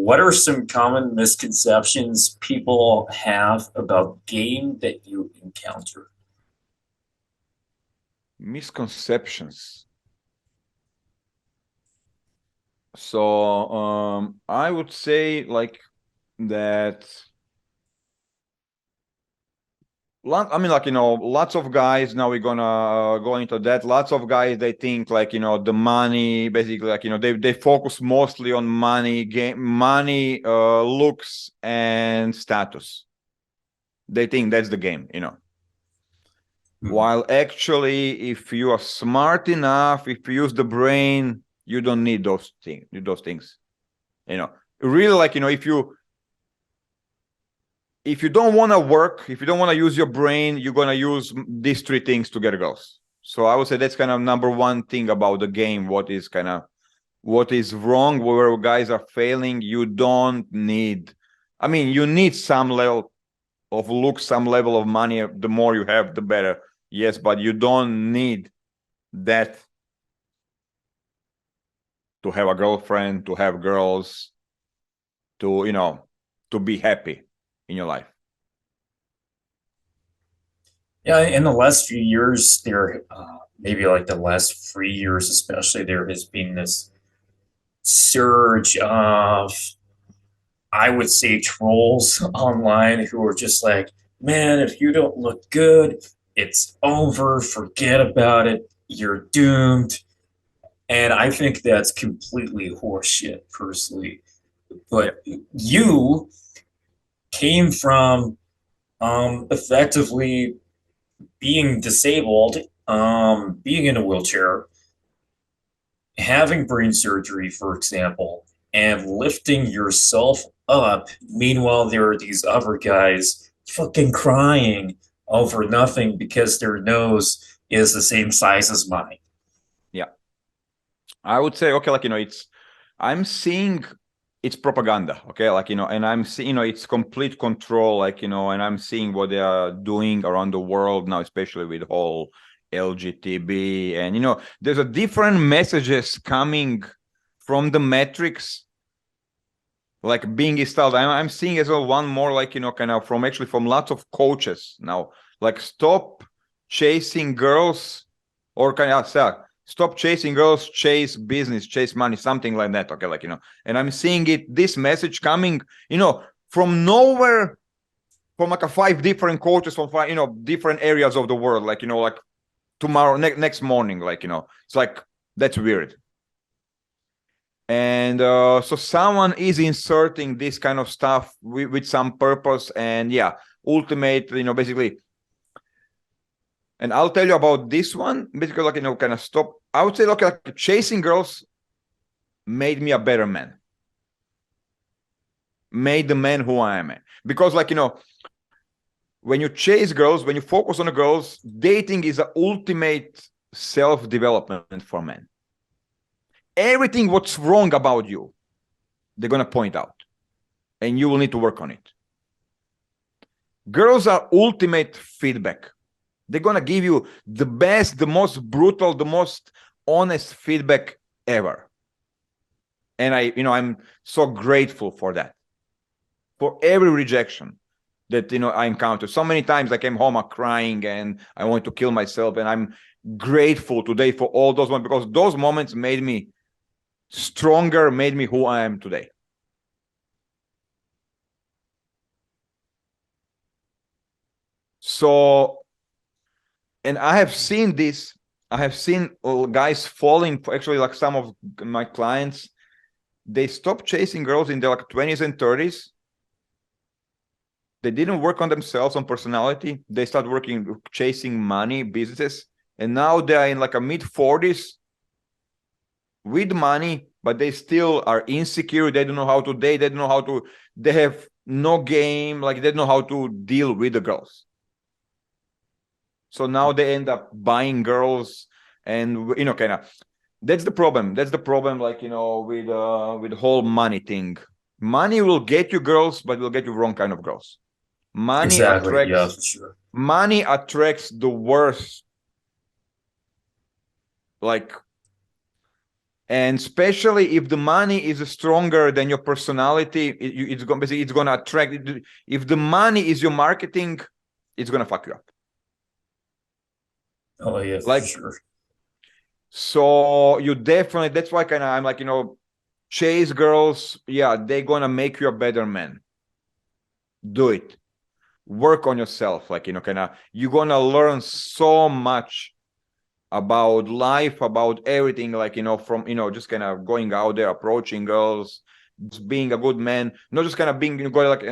what are some common misconceptions people have about game that you encounter? Misconceptions. So I would say like that. I mean, like, lots of guys, now we're gonna go into that. Lots of guys, they think like, the money, basically, like, they focus mostly on money, money, looks, and status. They think that's the game. Hmm. While actually, if you are smart enough, if you use the brain, you don't need those things. Really, like, if you don't want to work, if you don't want to use your brain, you're going to use these three things to get girls. So I would say that's kind of number one thing about the game. What is wrong, where guys are failing. You don't need, I mean, you need some level of look, some level of money. The more you have, the better. Yes, but you don't need that to have a girlfriend, to have girls, to be happy in your life. Yeah, in the last few years, maybe like the last 3 years, especially, there has been this surge of, I would say, trolls online who are just like, man, if you don't look good, it's over, forget about it, you're doomed. And I think that's completely horseshit, personally. Yeah. But you came from effectively being disabled, being in a wheelchair, having brain surgery, for example, and lifting yourself up. Meanwhile, there are these other guys fucking crying over nothing because their nose is the same size as mine. Yeah. I would say, okay, like, I'm seeing it's propaganda, okay, like, and I'm seeing, it's complete control, like, and I'm seeing what they are doing around the world now, especially with whole LGTB, and there's a different messages coming from the metrics, like being installed. I'm seeing as well one more, like, kind of from lots of coaches now, like, stop chasing girls, or kind of stop chasing girls, chase business, chase money, something like that. Okay, like, and I'm seeing this message coming, from nowhere, from like a 5 different coaches from different areas of the world, like, like tomorrow, next morning, like, it's like, that's weird. And so someone is inserting this kind of stuff with some purpose, and yeah, ultimate, basically. And I'll tell you about this one, basically, like, kind of stop. I would say, like chasing girls made me a better man, made the man who I am, because, like, when you chase girls, when you focus on the girls, dating is the ultimate self-development for men. Everything what's wrong about you, they're gonna point out, and you will need to work on it. Girls are ultimate feedback. They're gonna give you the best, the most brutal, the most honest feedback ever. And I'm so grateful for that. For every rejection that I encountered. So many times I came home crying and I wanted to kill myself. And I'm grateful today for all those moments, because those moments made me stronger, made me who I am today. So, and I have seen this. I have seen guys falling for, actually, like, some of my clients, they stopped chasing girls in their like 20s and 30s. They didn't work on themselves, on personality. They start working, chasing money, businesses. And now they're in like a mid 40s with money, but they still are insecure. They don't know how to date. They don't know how to, they have no game. Like, they don't know how to deal with the girls. So now they end up buying girls, and, kind of, that's the problem. That's the problem, like, with the whole money thing. Money will get you girls, but will get you wrong kind of girls. Money Exactly. Yeah, attracts for sure. money attracts the worst, like, And especially if the money is stronger than your personality, it's going to attract. If the money is your marketing, it's going to fuck you up. Oh yeah, for Like, sure. so you definitely, that's why kind of I'm like, chase girls. Yeah, they're going to make you a better man. Do it. Work on yourself. Like, kind of, you're going to learn so much about life, about everything, like, from, just kind of going out there, approaching girls, just being a good man, not just kind of being, go like,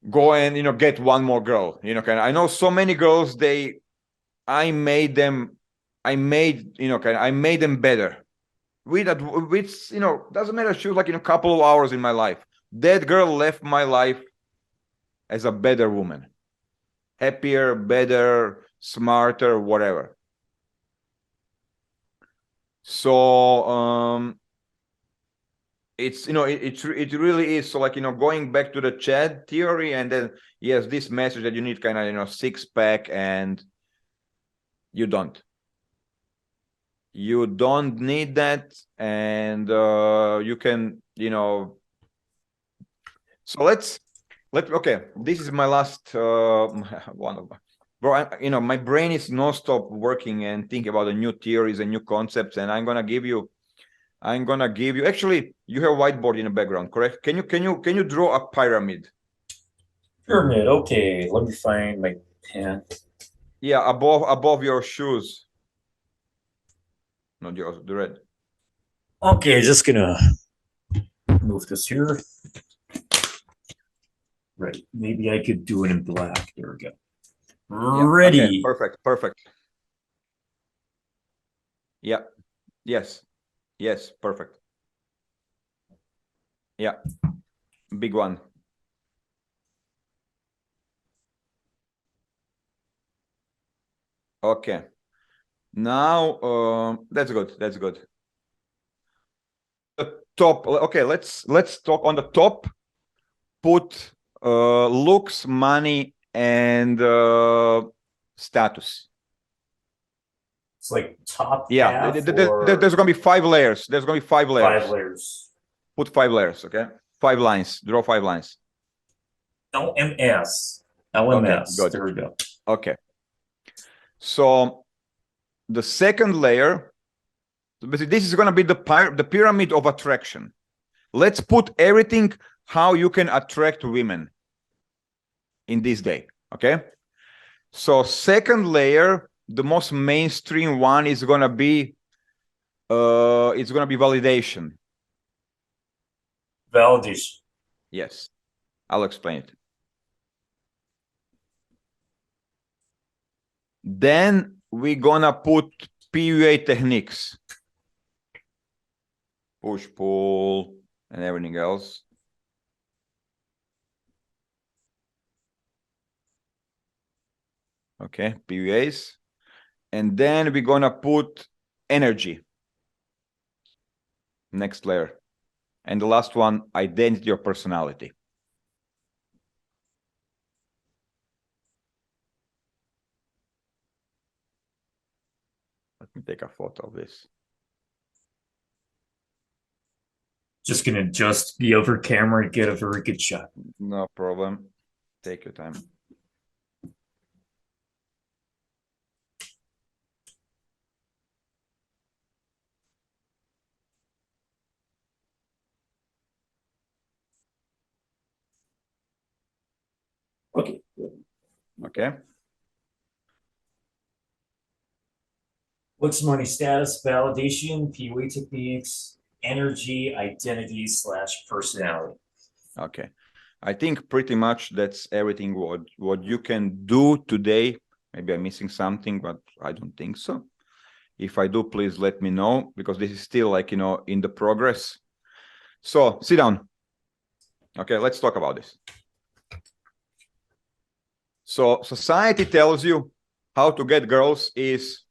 go and, get one more girl, kind of, I know so many girls, I made them better with that, which, doesn't matter. She was like, a couple of hours in my life. That girl left my life as a better woman, happier, better, smarter, whatever. So it's it really is. So like, going back to the Chad theory, and then yes, this message that you need kind of six pack, and you don't need that, and you can, so let okay, this is my last one of, bro, my brain is non-stop working and thinking about the new theories and new concepts, and I'm gonna give you actually, you have whiteboard in the background, correct? Can you draw a pyramid? Pyramid. Okay, let me find my pen. Yeah, above your shoes. Not yours, the red. Okay, just gonna move this here. Right. Maybe I could do it in black. There we go. Yeah. Okay, Ready. perfect. Yeah. Yes. Perfect. Yeah. Big one. Okay. Now, that's good. The top. Okay, let's talk on the top. Put looks, money, and status. It's like top Yeah, half or there's gonna be 5 layers. There's gonna be 5 layers. 5 layers. Put 5 layers. Okay, 5 lines. Draw 5 lines. LMS. Okay, LMS. good. There we go. Okay. So the second layer, basically, this is gonna be the pyramid of attraction. Let's put everything how you can attract women in this day. Okay. So second layer, the most mainstream one is gonna be it's gonna be validation. Validation. Yes, I'll explain it. Then we're gonna put PUA techniques, push, pull, and everything else. Okay, PUAs. And then we're gonna put energy. Next layer. And the last one, identity or personality. Let me take a photo of this. Just gonna just be over camera and get a very good shot. No problem. Take your time. Okay. Okay. Looks, money, status, validation, PUA techniques, energy, identity / personality. Okay. I think pretty much that's everything what you can do today. Maybe I'm missing something, but I don't think so. If I do, please let me know, because this is still like, in the progress. So sit down. Okay, let's talk about this. So society tells you how to get girls is,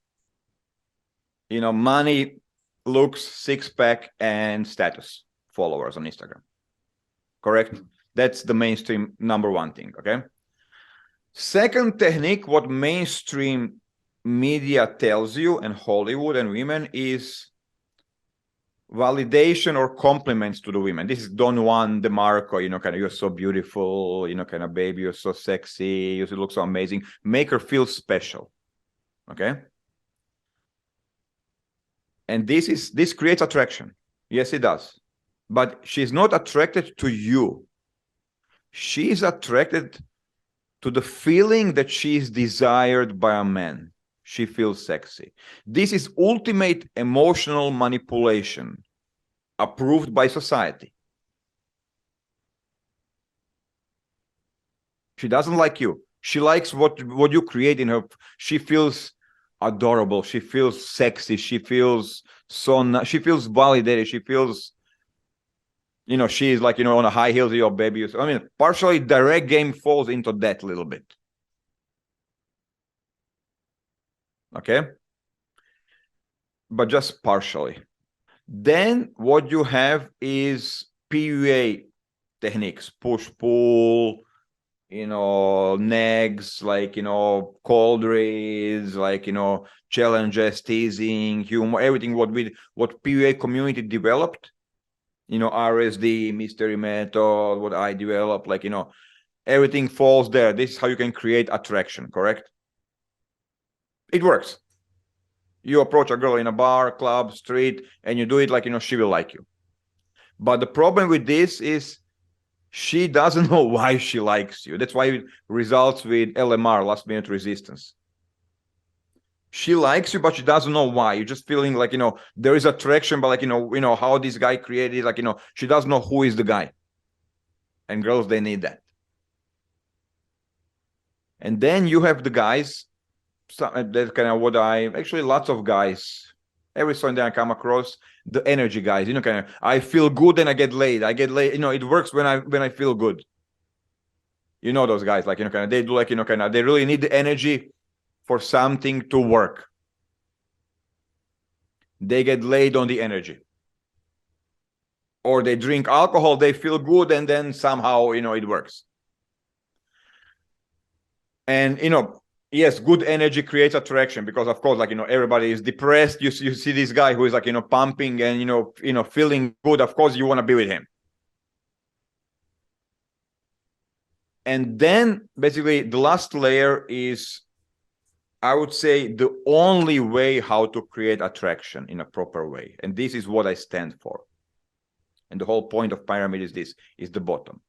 money, looks, six-pack, and status, followers on Instagram. Correct? That's the mainstream number one thing, okay? Second technique, what mainstream media tells you, and Hollywood and women, is validation or compliments to the women. This is Don Juan DeMarco, kind of, you're so beautiful, kind of, baby, you're so sexy, you look so amazing. Make her feel special. Okay. And this creates attraction. Yes, it does. But she's not attracted to you. She's attracted to the feeling that she is desired by a man. She feels sexy. This is ultimate emotional manipulation, approved by society. She doesn't like you. She likes what you create in her. She feels adorable. She feels sexy. She feels she feels validated. She feels, she's like, on a high heels, your baby. I mean, partially direct game falls into that a little bit. Okay. But just partially. Then what you have is PUA techniques, push, pull, nags, like, cold reads, like, challenges, teasing, humor, everything what PUA community developed, RSD, mystery method, what I developed, like, everything falls there. This is how you can create attraction, correct? It works. You approach a girl in a bar, club, street, and you do it like, she will like you. But the problem with this is she doesn't know why she likes you. That's why it results with LMR, last minute resistance. She likes you, but she doesn't know why. You're just feeling like, there is attraction, but like, how this guy created, like, she doesn't know who is the guy. And girls, they need that. And then you have the guys, that's kind of what actually lots of guys, every Sunday I come across the energy guys, kind of, I feel good and I get laid. It works when I feel good. Those guys, like, kind of, they do like, kind of, they really need the energy for something to work. They get laid on the energy. Or they drink alcohol, they feel good, and then somehow, it works. And, yes, good energy creates attraction because, of course, like, everybody is depressed. You see this guy who is like, pumping and, feeling good. Of course, you want to be with him. And then basically the last layer is, I would say, the only way how to create attraction in a proper way. And this is what I stand for. And the whole point of pyramid is this, is the bottom.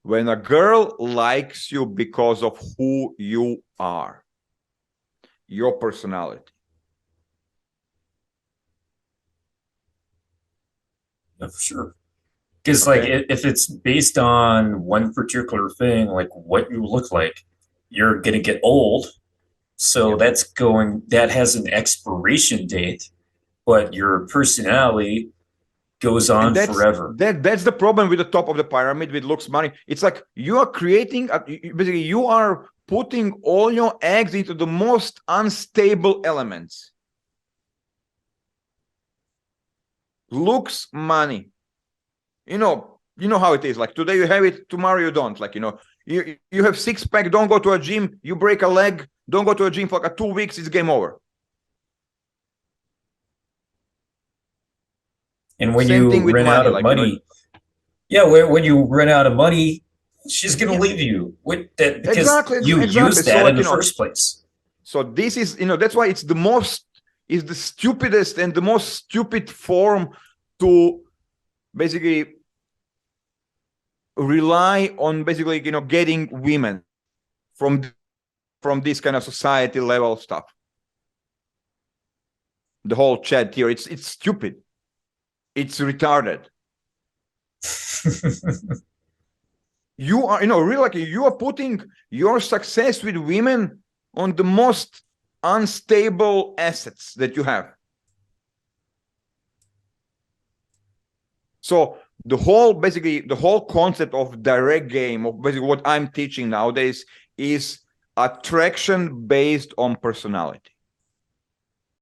When a girl likes you because of who you are, your personality. Yeah, for sure. Because like if it's based on one particular thing, like what you look like, you're gonna get old. So that has an expiration date, but your personality goes on forever. That's the problem with the top of the pyramid with looks, money. It's like you are creating, basically you are putting all your eggs into the most unstable elements. Looks, money. You know how it is. Like today you have it, tomorrow you don't. Like, you have six-pack, don't go to a gym, you break a leg, don't go to a gym for like 2 weeks, it's game over. And when you run out of money, when you run out of money, she's going to leave you with that because you used that in the first place. So this is, that's why it's the stupidest and the most stupid form to basically rely on basically, getting women from this kind of society level stuff. The whole chat here, it's stupid. It's retarded. You are, really, like, you are putting your success with women on the most unstable assets that you have. So the whole concept of direct game, of basically what I'm teaching nowadays, is attraction based on personality.